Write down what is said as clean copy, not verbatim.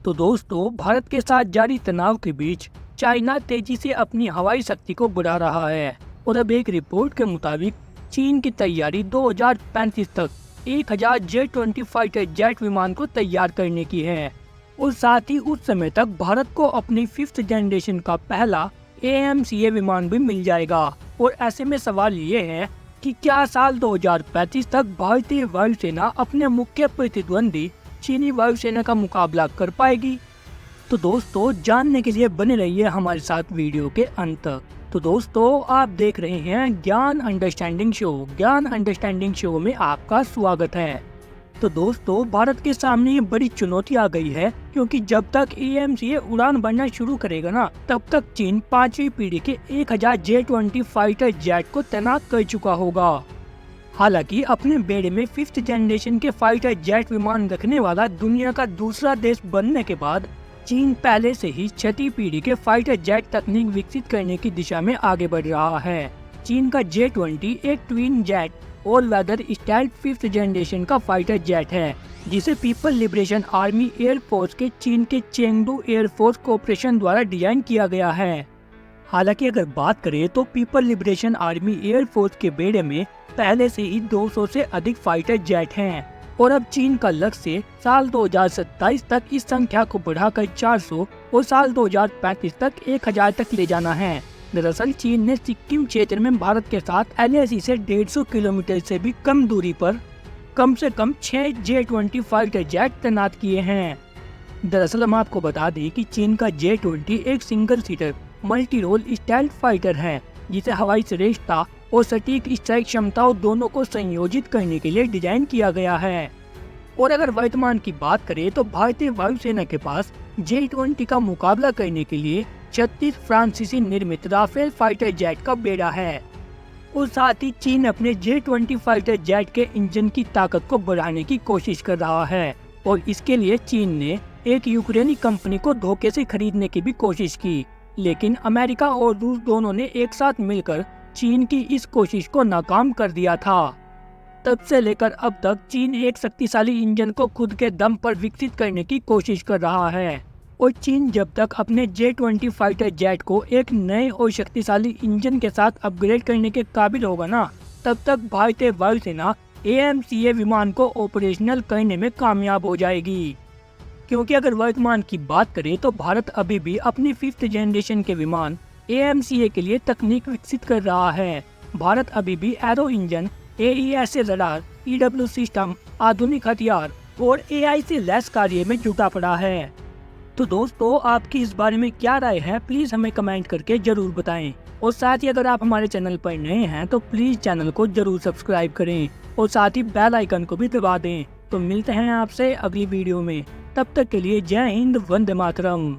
तो दोस्तों, भारत के साथ जारी तनाव के बीच चाइना तेजी से अपनी हवाई शक्ति को बढ़ा रहा है और अब एक रिपोर्ट के मुताबिक चीन की तैयारी 2035 तक 1000 J-20 फाइटर जेट विमान को तैयार करने की है और साथ ही उस समय तक भारत को अपनी 5th जनरेशन का पहला AMCA विमान भी मिल जाएगा। और ऐसे में सवाल ये है कि क्या साल 2035 तक भारतीय वायुसेना अपने मुख्य प्रतिद्वंदी चीनी वायुसेना का मुकाबला कर पाएगी? तो दोस्तों, जानने के लिए बने रहिए हमारे साथ वीडियो के अंत तक। तो दोस्तों, आप देख रहे हैं ज्ञान अंडरस्टैंडिंग शो। ज्ञान अंडरस्टैंडिंग शो में आपका स्वागत है। तो दोस्तों, भारत के सामने ये बड़ी चुनौती आ गई है, क्योंकि जब तक AMCA उड़ान भरना शुरू करेगा ना, तब तक चीन 5वीं पीढ़ी के 1000 J-20 फाइटर जेट को तैनात कर चुका होगा। हालांकि अपने बेड़े में 5th जनरेशन के फाइटर जेट विमान रखने वाला दुनिया का दूसरा देश बनने के बाद चीन पहले से ही 6ठी पीढ़ी के फाइटर जेट तकनीक विकसित करने की दिशा में आगे बढ़ रहा है। चीन का J-20 एक twin jet all weather stealth 5th generation का फाइटर जेट है, जिसे people liberation army air force के चीन के चेंगडू एयर फोर्स कॉर्पोरेशन द्वारा डिजाइन किया गया है। हालांकि अगर बात करें तो people liberation army air force के बेड़े में पहले से ही 200 से अधिक फाइटर जेट हैं और अब चीन का लक्ष्य साल 2027 तक इस संख्या को बढ़ाकर 400 और साल 2035 तक 1000 तक ले जाना है। दरअसल चीन ने सिक्किम क्षेत्र में भारत के साथ LAC से 150 किलोमीटर से भी कम दूरी पर कम से कम 6 J-20 फाइटर जेट तैनात किए हैं। दरअसल हम आपको बता दें कि चीन का J-20 एक single seater multi role stealth fighter है, जिसे हवाई श्रेष्ठता और सटीक स्ट्राइक क्षमताओं दोनों को संयोजित करने के लिए डिजाइन किया गया है। और अगर वर्तमान की बात करें तो भारतीय वायुसेना के पास J-20 का मुकाबला करने के लिए 36 फ्रांसीसी निर्मित राफेल फाइटर जेट का बेड़ा है। और साथ ही चीन अपने J-20 फाइटर जेट के इंजन की ताकत को बढ़ाने की कोशिश कर रहा है और इसके लिए चीन ने एक यूक्रेनी कंपनी को धोखे से खरीदने की भी कोशिश की, लेकिन अमेरिका और रूस दोनों ने एक साथ मिलकर चीन की इस कोशिश को नाकाम कर दिया था। तब से लेकर अब तक चीन एक शक्तिशाली इंजन को खुद के दम पर विकसित करने की कोशिश कर रहा है और चीन जब तक अपने J-20 फाइटर जेट को एक नए और शक्तिशाली इंजन के साथ अपग्रेड करने के काबिल होगा ना, तब तक भारतीय वायुसेना AMCA विमान को ऑपरेशनल करने में कामयाब हो जाएगी। क्योंकि अगर वर्तमान की बात करें तो भारत अभी भी अपनी 5th जनरेशन के विमान AMCA के लिए तकनीक विकसित कर रहा है। भारत अभी भी arrow engine, AESA radar, EW system, आधुनिक हथियार और AI से लैस कार्य में जुटा पड़ा है। तो दोस्तों, आपकी इस बारे में क्या राय है, प्लीज हमें कमेंट करके जरूर बताएं। और साथ ही अगर आप हमारे चैनल पर नए हैं तो प्लीज चैनल को जरूर सब्सक्राइब करें और साथ ही बेल आइकन को भी दबा दें। तो मिलते हैं आपसे अगली वीडियो में, तब तक के लिए जय हिंद, वंदे मातरम।